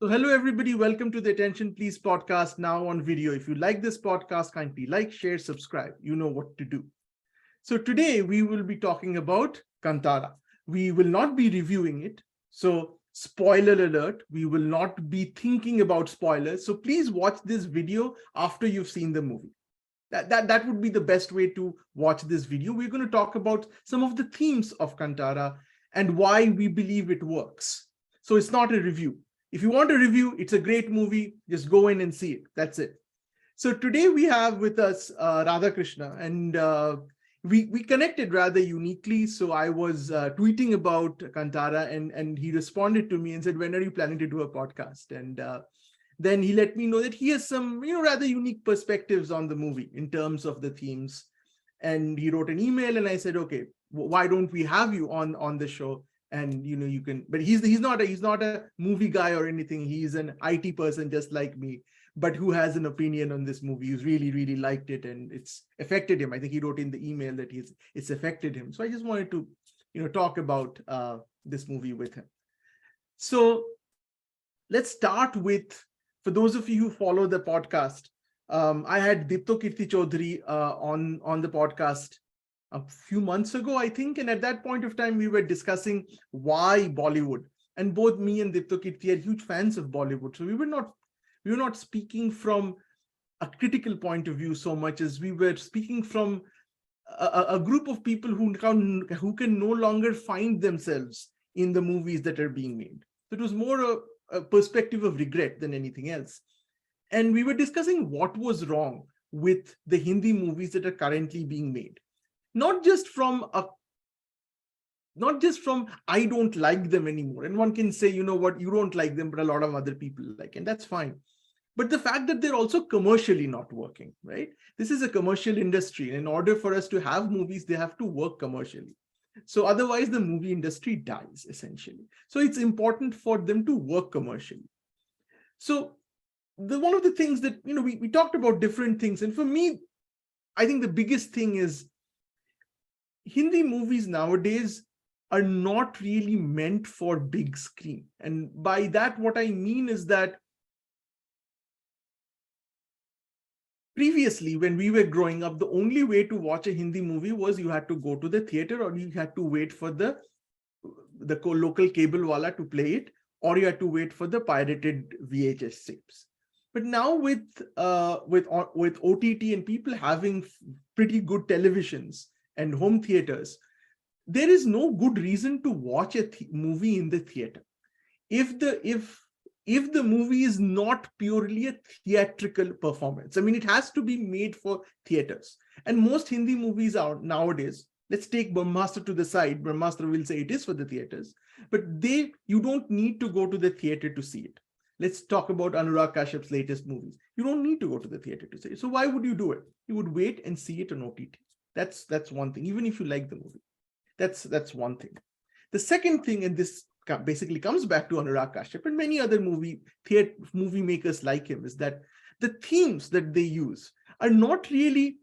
So hello everybody, welcome to the Attention Please podcast, now on video. If you like this podcast, kindly like, share, subscribe. You know what to do. So today we will be talking about Kantara. We will not be reviewing it. So spoiler alert, we will not be thinking about spoilers. So please watch this video after you've seen the movie. That would be the best way to watch this video. We're going to talk about some of the themes of Kantara and why we believe it works. So it's not a review. If you want a review, it's a great movie. Just go in and see it. That's it. So today we have with us Radhakrishna, and we connected rather uniquely. So I was tweeting about Kantara, and he responded to me and said, "When are you planning to do a podcast?" And then he let me know that he has some, rather unique perspectives on the movie in terms of the themes. And he wrote an email, and I said, "Okay, why don't we have you on the show?" And you can, but he's not a movie guy or anything. He's an IT person just like me, but who has an opinion on this movie, who's really liked it and it's affected him. I think he wrote in the email that it's affected him. So I just wanted to talk about this movie with him. So let's start with, for those of you who follow the podcast, I had Dipto Kirti Chaudhary on the podcast a few months ago, I think. And at that point of time, we were discussing why Bollywood. And both me and Dipto Kirti are huge fans of Bollywood. So we were not speaking from a critical point of view so much as we were speaking from a group of people who can no longer find themselves in the movies that are being made. So it was more a perspective of regret than anything else. And we were discussing what was wrong with the Hindi movies that are currently being made. Not just from I don't like them anymore. And one can say, you know what, you don't like them, but a lot of other people like, and that's fine. But the fact that they're also commercially not working, right? This is a commercial industry. And in order for us to have movies, they have to work commercially. So otherwise the movie industry dies, essentially. So it's important for them to work commercially. So one of the things that, we talked about different things. And for me, I think the biggest thing is Hindi movies nowadays are not really meant for big screen. And by that, what I mean is that previously, when we were growing up, the only way to watch a Hindi movie was you had to go to the theater, or you had to wait for the local cable wala to play it, or you had to wait for the pirated VHS tapes. But now with OTT and people having pretty good televisions and home theaters, there is no good reason to watch a movie in the theater. If the movie is not purely a theatrical performance, I mean, it has to be made for theaters. And most Hindi movies are nowadays, let's take Brahmastra to the side. Brahmastra will say it is for the theaters, but you don't need to go to the theater to see it. Let's talk about Anurag Kashyap's latest movies. You don't need to go to the theater to see it. So why would you do it? You would wait and see it on OTT. That's one thing, even if you like the movie. That's one thing. The second thing, and this basically comes back to Anurag Kashyap and many other movie makers like him, is that the themes that they use are not really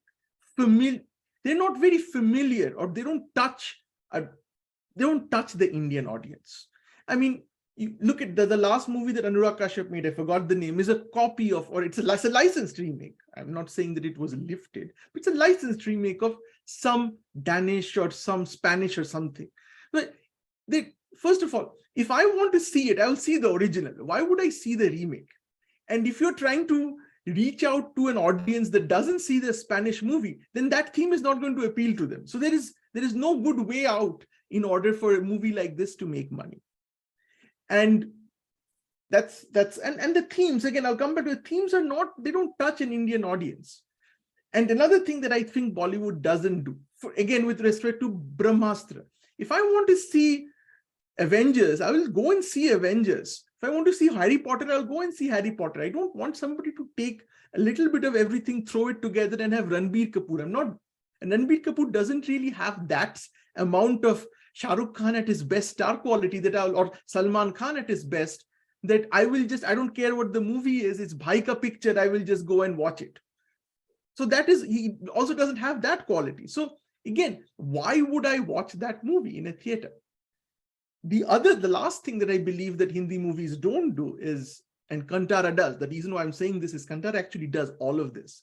familiar. They're not very familiar, or they don't touch the Indian audience. I mean, you look at the last movie that Anurag Kashyap made, I forgot the name, is a copy of, or it's a licensed remake. I'm not saying that it was lifted, but it's a licensed remake of some Danish or some Spanish or something. But first of all, if I want to see it, I'll see the original. Why would I see the remake? And if you're trying to reach out to an audience that doesn't see the Spanish movie, then that theme is not going to appeal to them. So there is no good way out in order for a movie like this to make money. And that's and the themes, again, I'll come back to the themes they don't touch an Indian audience. And another thing that I think Bollywood doesn't do, again, with respect to Brahmastra, if I want to see Avengers, I will go and see Avengers. If I want to see Harry Potter, I'll go and see Harry Potter. I don't want somebody to take a little bit of everything, throw it together and have Ranbir Kapoor. And Ranbir Kapoor doesn't really have that amount of Shah Rukh Khan at his best star quality or Salman Khan at his best, that I don't care what the movie is, it's Bhai Ka picture, I will just go and watch it. So he also doesn't have that quality. So again, why would I watch that movie in a theater? The last thing that I believe that Hindi movies don't do is and Kantara does, the reason why I'm saying this is Kantara actually does all of this,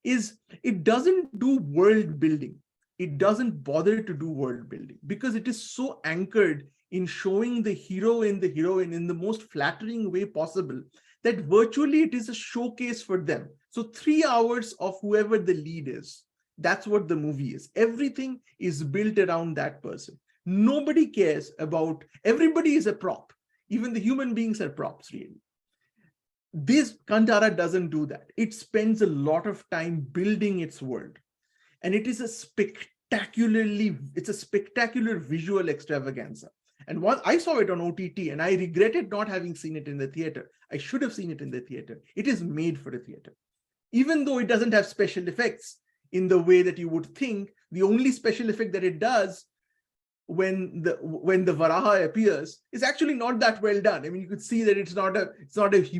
is it doesn't do world building. It doesn't bother to do world building because it is so anchored in showing the hero and the heroine in the most flattering way possible that virtually it is a showcase for them. So 3 hours of whoever the lead is, that's what the movie is. Everything is built around that person. Nobody cares about, everybody is a prop. Even the human beings are props, really. This Kantara doesn't do that. It spends a lot of time building its world. And it is a spectacular visual extravaganza. And once I saw it on OTT and I regretted not having seen it in the theater. I should have seen it in the theater. It is made for a theater. Even though it doesn't have special effects in the way that you would think, the only special effect that it does when the Varaha appears is actually not that well done. I mean, you could see that it's not a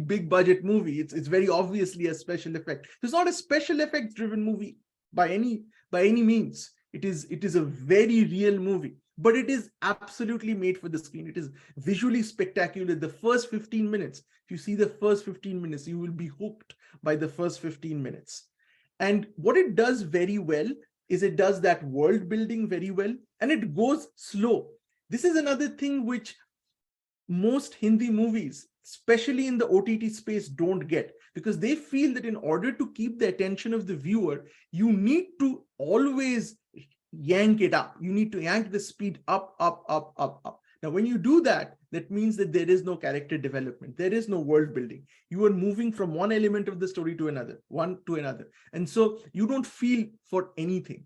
big budget movie. It's very obviously a special effect. It's not a special effects driven movie by any means. It is a very real movie, but it is absolutely made for the screen. It is visually spectacular. The first 15 minutes, if you see the first 15 minutes, you will be hooked by the first 15 minutes. And what it does very well is it does that world building very well, and it goes slow. This is another thing which most Hindi movies, especially in the OTT space, don't get, because they feel that in order to keep the attention of the viewer, you need to always yank it up. You need to yank the speed up, up, up, up, up. Now, when you do that, that means that there is no character development. There is no world building. You are moving from one element of the story to another, one to another. And so you don't feel for anything.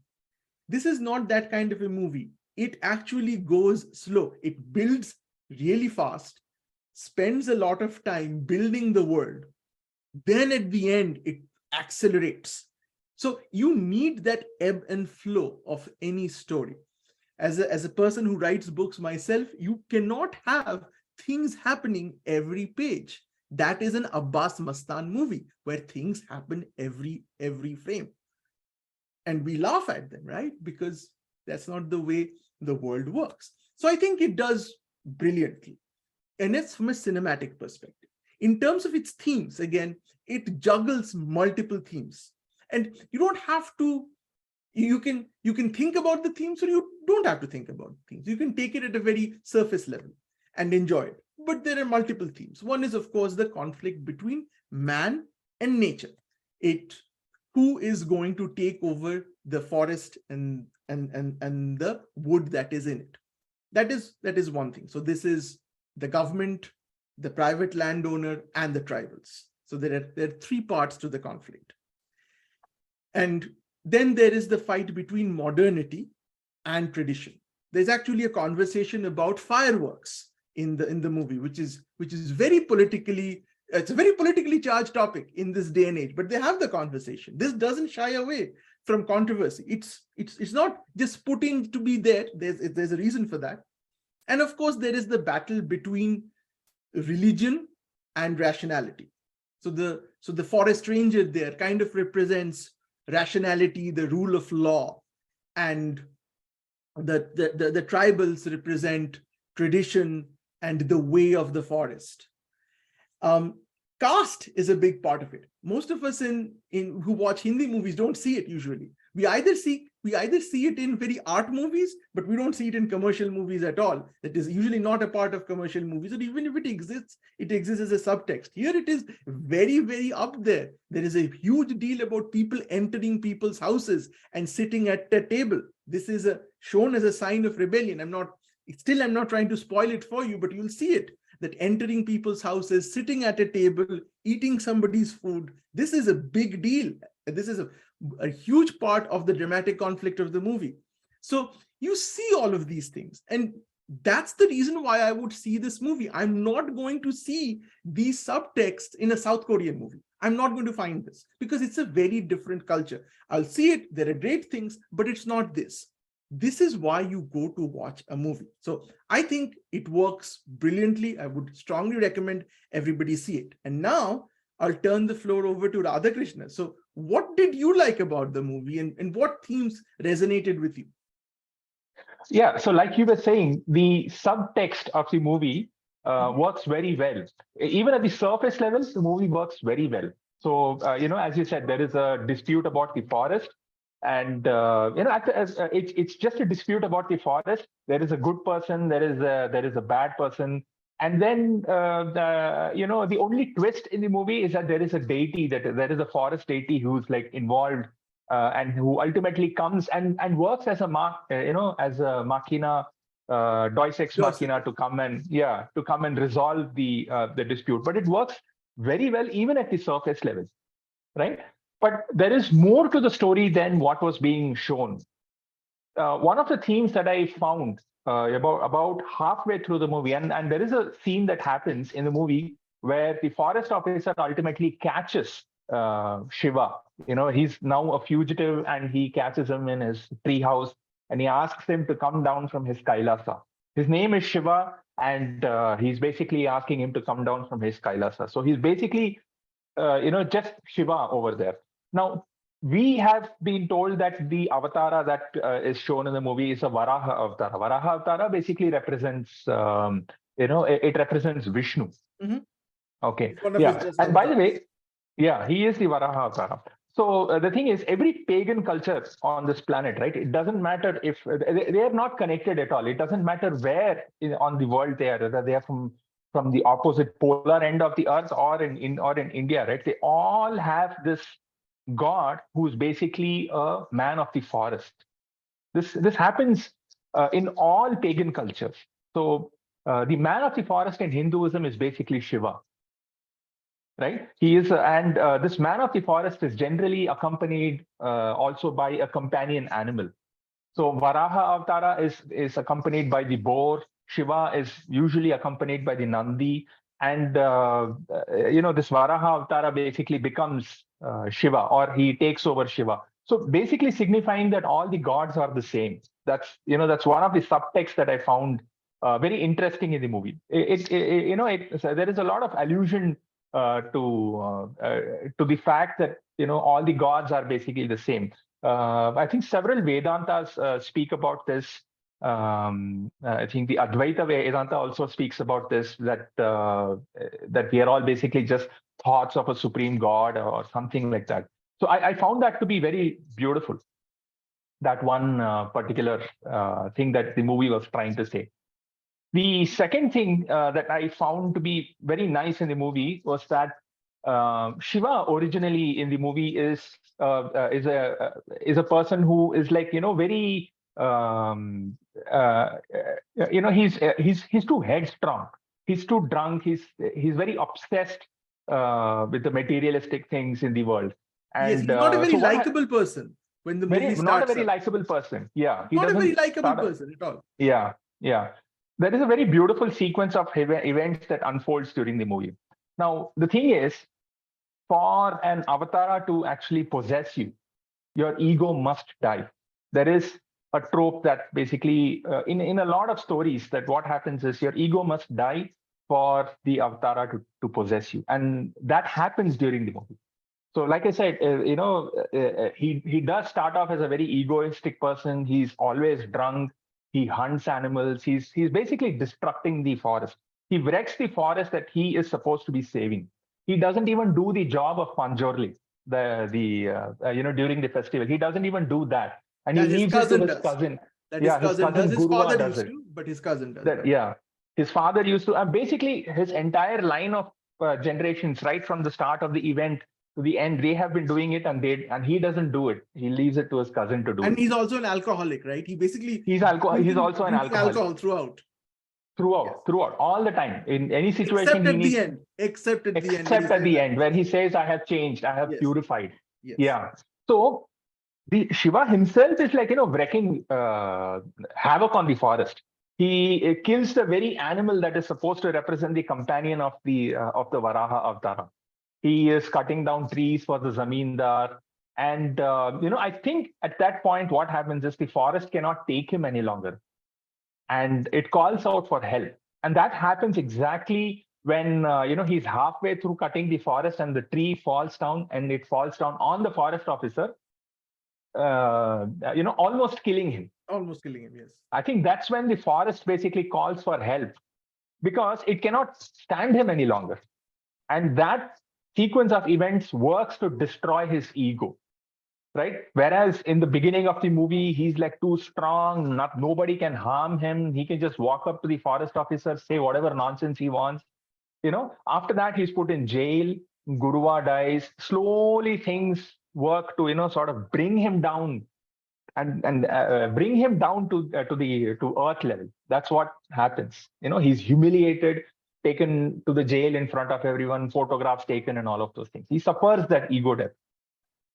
This is not that kind of a movie. It actually goes slow. It builds really fast, spends a lot of time building the world. Then at the end, it accelerates. So you need that ebb and flow of any story. As a person who writes books myself, you cannot have things happening every page. That is an Abbas Mastan movie where things happen every frame. And we laugh at them, right? Because that's not the way the world works. So I think it does brilliantly. And it's from a cinematic perspective. In terms of its themes, again, it juggles multiple themes. And you don't have to, you can think about the themes, or you don't have to think about the themes. You can take it at a very surface level and enjoy it. But there are multiple themes. One is, of course, the conflict between man and nature. Who is going to take over the forest and the wood that is in it. That is one thing. So this is the government, the private landowner, and the tribals. So there are 3 parts to the conflict. And then there is the fight between modernity and tradition. There's actually a conversation about fireworks in the movie, which is very politically, it's a very politically charged topic in this day and age, but they have the conversation. This doesn't shy away from controversy. It's not just put in to be there. There's a reason for that. And of course, there is the battle between religion and rationality. So the forest ranger there kind of represents rationality, the rule of law, and the tribals represent tradition and the way of the forest. Caste is a big part of it. Most of us who watch Hindi movies don't see it usually. We either see it in very art movies, but we don't see it in commercial movies at all. That is usually not a part of commercial movies. And even if it exists as a subtext. Here it is very, very up there. There is a huge deal about people entering people's houses and sitting at a table. This is shown as a sign of rebellion. I'm not trying to spoil it for you, but you'll see it. That entering people's houses, sitting at a table, eating somebody's food, this is a big deal. This is a huge part of the dramatic conflict of the movie. So you see all of these things. And that's the reason why I would see this movie. I'm not going to see these subtexts in a South Korean movie. I'm not going to find this because it's a very different culture. I'll see it. There are great things, but it's not this. This is why you go to watch a movie. So I think it works brilliantly. I would strongly recommend everybody see it. And now I'll turn the floor over to Radhakrishna. So what did you like about the movie, and what themes resonated with you? Yeah, so like you were saying, the subtext of the movie works very well. Even at the surface level, the movie works very well. So, as you said, there is a dispute about the forest. And, it's just a dispute about the forest. There is a good person, there is a bad person. And then, the only twist in the movie is that there is a deity, that there is a forest deity who's like involved, and who ultimately comes and works as as a machina, Deus ex Yes. machina, to come and resolve the dispute. But it works very well even at the surface level, right? But there is more to the story than what was being shown. One of the themes that I found about halfway through the movie, and there is a scene that happens in the movie where the forest officer ultimately catches Shiva. He's now a fugitive, and he catches him in his treehouse, and he asks him to come down from his Kailasa. His name is Shiva, and he's basically asking him to come down from his Kailasa. So he's basically, just Shiva over there. Now, we have been told that the avatara that is shown in the movie is a Varaha avatara. Varaha avatara basically represents, it represents Vishnu. Mhm. Okay. One of Yeah. his just And by the avatars. way, yeah, he is the Varaha avatara. So the thing is, every pagan culture on this planet, right? It doesn't matter if they are not connected at all. It doesn't matter where on the world they are, whether they are from the opposite polar end of the earth or in India, right? They all have this god who's basically a man of the forest. This happens in all pagan cultures. So the man of the forest in Hinduism is basically Shiva, right? He is, and this man of the forest is generally accompanied also by a companion animal. So Varaha Avatara is accompanied by the boar. Shiva is usually accompanied by the Nandi, and this Varaha Avatara basically becomes Shiva, or he takes over Shiva. So basically signifying that all the gods are the same. That's one of the subtexts that I found very interesting in the movie. There is a lot of allusion to the fact that all the gods are basically the same. I think several Vedantas speak about this. I think the Advaita Vedanta also speaks about this, that we are all basically just thoughts of a supreme God or something like that. So I found that to be very beautiful. That one particular thing that the movie was trying to say. The second thing that I found to be very nice in the movie was that Shiva originally in the movie is a person who is like very he's too headstrong, he's too drunk, he's very obsessed with the materialistic things in the world, Yes, and he's not a very so what likable person when the very movie not a starts very up. likable person. Yeah, he Not a very doesn't likable start. person at all. Yeah, yeah. There is a very beautiful sequence of events that unfolds during the movie. Now, the thing is, for an avatara to actually possess you, your ego must die. There is a trope that basically, in a lot of stories, that what happens is your ego must die for the avatara to possess you. And that happens during the movie. So, like I said, he does start off as a very egoistic person. He's always drunk. He hunts animals. He's basically destructing the forest. He wrecks the forest that he is supposed to be saving. He doesn't even do the job of Panjorli, during the festival. He doesn't even do that, and he That his leaves it to cousin his does. cousin. That his Yeah, his cousin does. cousin His Gurua father does used it. to, but his cousin does That that. yeah, his father used to, and basically his entire line of generations, right from the start of the event to the end, they have been doing it, and he doesn't do it. He leaves it to his cousin to do And it. he's also an alcoholic, right? He basically He's also an drinking alcoholic alcohol throughout. Yes. throughout, all the time. In any situation, Except he at the needs, end. Except at the end when he except at says, the "I end have where he changed." says, "I have changed, I have Yes. purified." Yes. Yeah. So the Shiva himself is like wrecking havoc on the forest. He kills the very animal that is supposed to represent the companion of the Varaha Avtara. He is cutting down trees for the zamindar, and I think at that point what happens is the forest cannot take him any longer, and it calls out for help. And that happens exactly when he's halfway through cutting the forest, and the tree falls down, and it falls down on the forest officer, almost killing him. Almost killing him. Yes. I think that's when the forest basically calls for help. because it cannot stand him any longer. And that sequence of events works to destroy his ego, right? Whereas in the beginning of the movie, he's like too strong, nobody can harm him. He can just walk up to the forest officer, say whatever nonsense he wants. After that, he's put in jail. Guruva dies. Slowly things work to, sort of bring him down and bring him down to earth level. That's what happens. He's humiliated, taken to the jail in front of everyone, photographs taken, and all of those things. He suffers that ego death.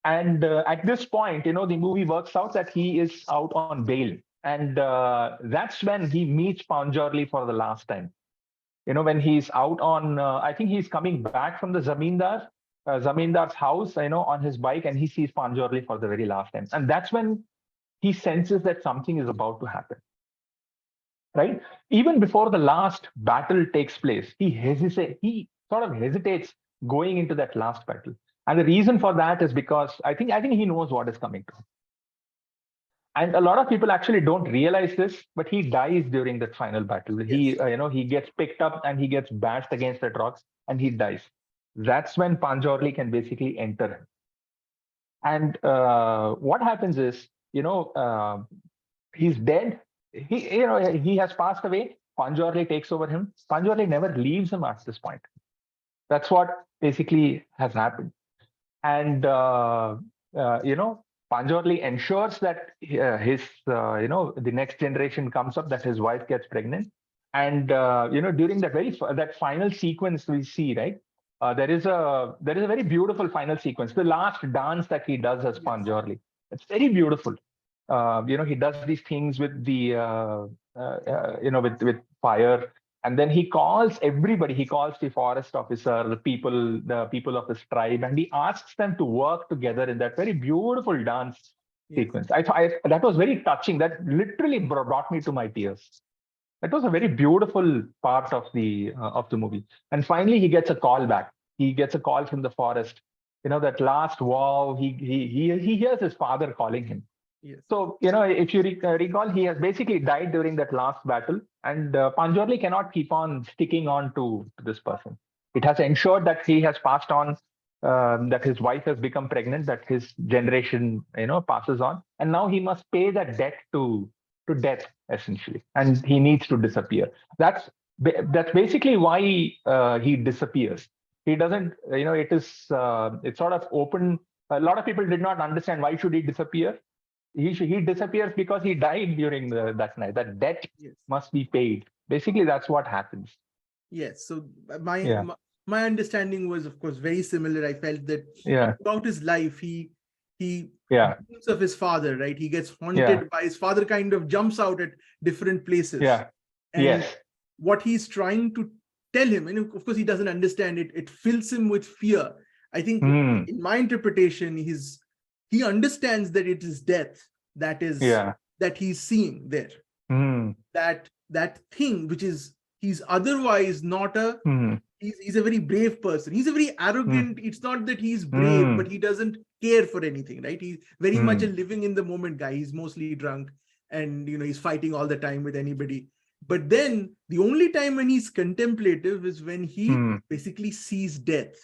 And at this point, the movie works out that he is out on bail, and that's when he meets Panjurli for the last time. When he's out on, I think he's coming back from the Zamindar's house, on his bike, and he sees Panjurli for the very last time. And that's when he senses that something is about to happen, right? Even before the last battle takes place, he sort of hesitates going into that last battle. And the reason for that is because I think he knows what is coming to him. And a lot of people actually don't realize this, but he dies during that final battle. Yes. He gets picked up and he gets bashed against that rock and he dies. That's when Panjurli can basically enter him. And what happens is, he's dead. He has passed away. Panjurli takes over him. Panjurli never leaves him at this point. That's what basically has happened. And Panjurli ensures that the next generation comes up, that his wife gets pregnant. And during that final sequence we see, right? There is a very beautiful final sequence. The last dance that he does as Panjurli. It's very beautiful. He does these things with the with fire. And then he calls everybody. He calls the forest officer, the people of his tribe, and he asks them to work together in that very beautiful dance sequence. That was very touching. That literally brought me to my tears. That was a very beautiful part of the movie. And finally, he gets a call back. He gets a call from the forest. That last wow. He hears his father calling him. Yes. So, if you recall, he has basically died during that last battle, and Panjurli cannot keep on sticking on to this person. It has ensured that he has passed on, that his wife has become pregnant, that his generation, passes on, and now he must pay that debt to death, essentially, and he needs to disappear. That's basically why he disappears. He doesn't, it's sort of open. A lot of people did not understand why should he disappear. He disappears because he died during that night. That debt must be paid. Basically, that's what happens. Yes. So my understanding was, of course, very similar. I felt that throughout his life, he thinks of his father, right? He gets haunted by his father. Kind of jumps out at different places. Yeah. And what he's trying to tell him, and of course, he doesn't understand it. It fills him with fear. I think, in my interpretation, he understands that it is death that he's seeing there. That thing which is, he's otherwise not he's a very brave person. He's a very arrogant. It's not that he's brave, but he doesn't care for anything, right? He's very much a living in the moment guy. He's mostly drunk and he's fighting all the time with anybody. But then the only time when he's contemplative is when he basically sees death.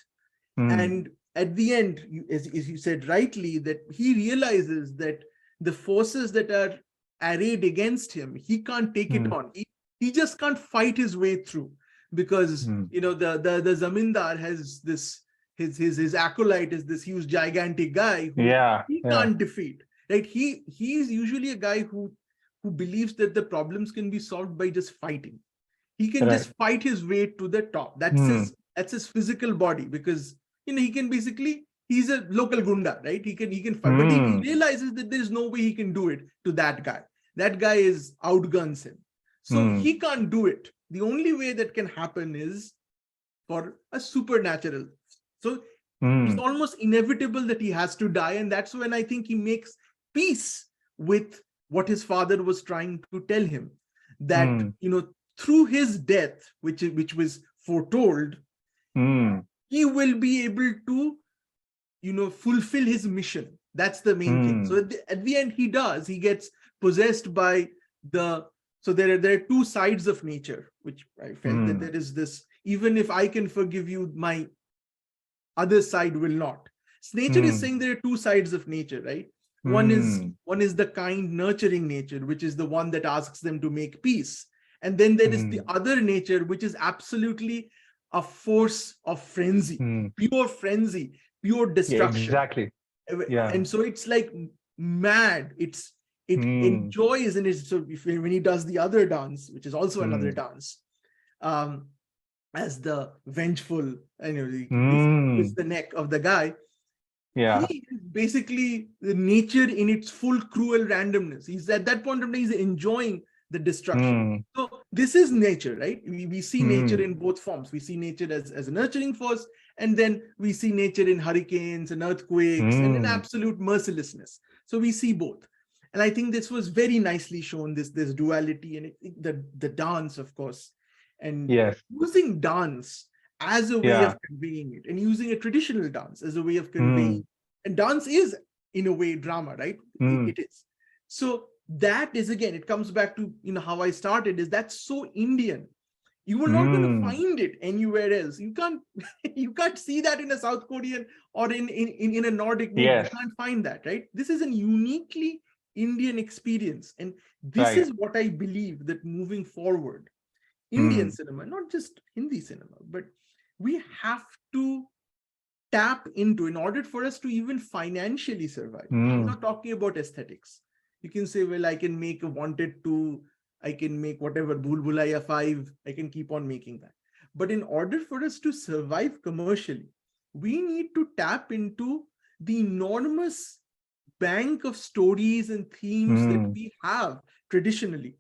And at the end, as you said rightly, that he realizes that the forces that are arrayed against him, he can't take it on. He just can't fight his way through, because the Zamindar has this, his acolyte is this huge gigantic guy who he can't defeat. Right? He's usually a guy who believes that the problems can be solved by just fighting. He can just fight his way to the top. That's his physical body, because he can basically, he's a local gunda, right? He can fight, but he realizes that there's no way he can do it to that guy. That guy outguns him. So he can't do it. The only way that can happen is for a supernatural. So it's almost inevitable that he has to die. And that's when I think he makes peace with what his father was trying to tell him. That, through his death, which was foretold, he will be able to, fulfill his mission. That's the main thing. So at the end, he does. He gets possessed by the So there are two sides of nature, which I felt that there is this, even if I can forgive you, my other side will not. So nature is saying there are two sides of nature, right? One is the kind, nurturing nature, which is the one that asks them to make peace. And then there is the other nature, which is absolutely a force of frenzy, pure destruction. Exactly. Yeah. And so it's like mad. It enjoys, and it's so when he does the other dance, which is also another dance, as the vengeful, is the neck of the guy. Yeah. He is basically the nature in its full cruel randomness. He's at that point of time, he's enjoying the destruction. So this is nature, right? We see nature in both forms. We see nature as a nurturing force, and then we see nature in hurricanes and earthquakes and in absolute mercilessness. So we see both. And I think this was very nicely shown, this duality, and the dance, of course. And using dance as a way of conveying it, and using a traditional dance as a way of conveying. And dance is, in a way, drama, right? It is. So that is, again, it comes back to how I started, is that's so Indian. You are not going to find it anywhere else. You can't see that in a South Korean or in a Nordic movie. You can't find that, right? This is a uniquely Indian experience. And this is what I believe, that moving forward, Indian cinema, not just Hindi cinema, but we have to tap into, in order for us to even financially survive. I'm not talking about aesthetics. You can say, well, I can make a Wanted 2, I can make whatever, Bhool Bhulaiya 5, I can keep on making that. But in order for us to survive commercially, we need to tap into the enormous bank of stories and themes that we have traditionally.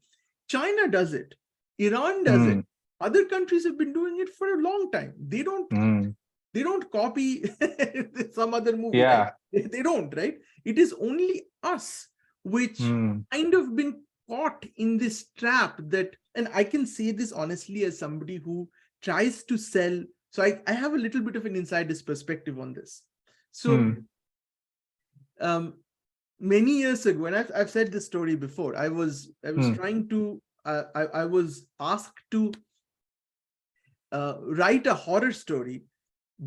China does it. Iran does it. Other countries have been doing it for a long time. They don't copy some other movie. Right? They don't, right? It is only us which kind of been caught in this trap that, and I can say this honestly as somebody who tries to sell. So I have a little bit of an insider's perspective on this. So many years ago, and I've said this story before, I was trying to, I was asked to write a horror story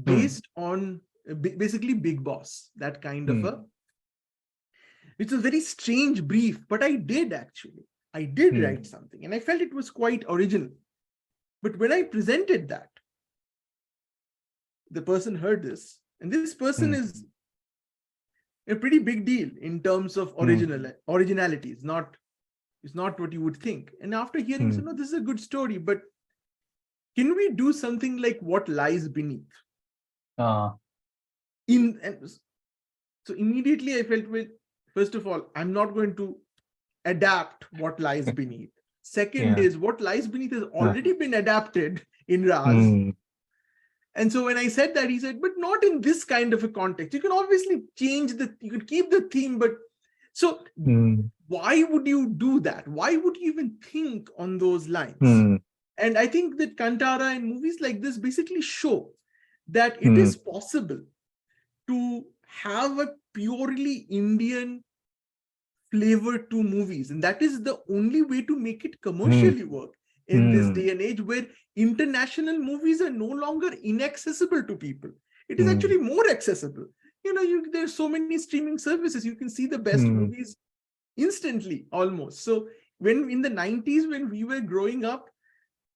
based on basically Big Boss, that kind of a, which was a very strange brief, but I did write something, and I felt it was quite original. But when I presented that, the person heard this, and this person is a pretty big deal in terms of originality. It's not what you would think. And after hearing, so no, this is a good story, but can we do something like What Lies Beneath? So immediately I felt, well, first of all, I'm not going to adapt What Lies Beneath. Second is, What Lies Beneath has already been adapted in Raz. And so when I said that, he said, but not in this kind of a context. You can obviously change you could keep the theme, but so why would you do that? Why would you even think on those lines? And I think that Kantara and movies like this basically show that it is possible to have a purely Indian flavor to movies. And that is the only way to make it commercially work in this day and age, where international movies are no longer inaccessible to people. It is actually more accessible. There's so many streaming services. You can see the best movies instantly, almost. So when in the 90s, when we were growing up,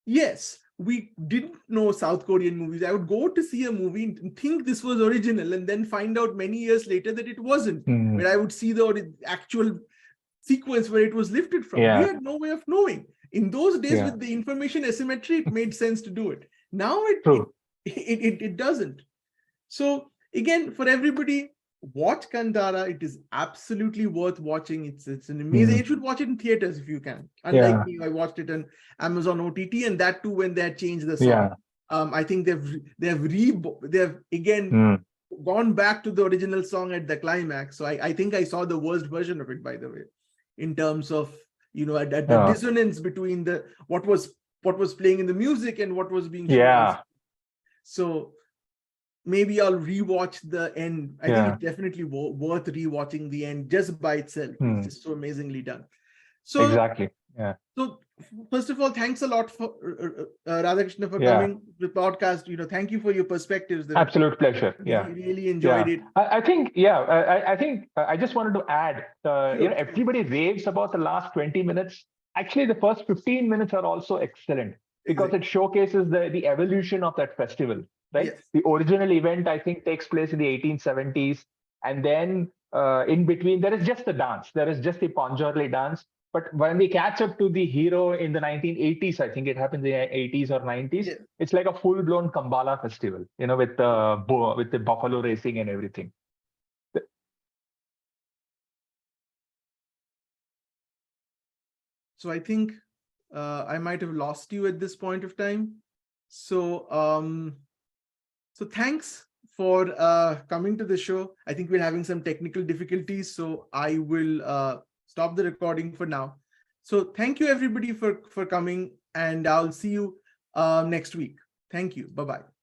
yes, we didn't know South Korean movies. I would go to see a movie and think this was original, and then find out many years later that it wasn't. Where I would see the actual sequence where it was lifted from. We had no way of knowing. In those days, with the information asymmetry, it made sense to do it. Now it doesn't. So again, for everybody, watch Kantara. It is absolutely worth watching. It's an amazing. You should watch it in theaters if you can. Unlike me, I watched it on Amazon OTT, and that too when they had changed the song. I think they've again gone back to the original song at the climax. So I think I saw the worst version of it, by the way, in terms of the dissonance between what was playing in the music and what was being shown. So maybe I'll rewatch the end. I think it's definitely worth rewatching the end just by itself. It's just so amazingly done. So exactly. So first of all, thanks a lot for Radhakrishna for Yeah. coming to the podcast. Thank you for your perspectives. Absolute pleasure. Yeah. Really enjoyed it. I think, I think I just wanted to add, Sure. everybody raves about the last 20 minutes. Actually, the first 15 minutes are also excellent because Exactly. it showcases the evolution of that festival, right? Yes. The original event, I think, takes place in the 1870s. And then in between, there is just the dance. There is just the Panjorli dance. But when we catch up to the hero in the 1980s, I think it happens in the 80s or 90s, Yes. it's like a full-blown Kambala festival, with the buffalo racing and everything. So I think I might have lost you at this point of time. So so thanks for coming to the show. I think we're having some technical difficulties, so I will stop the recording for now. So thank you everybody for coming, and I'll see you next week. Thank you. Bye-bye.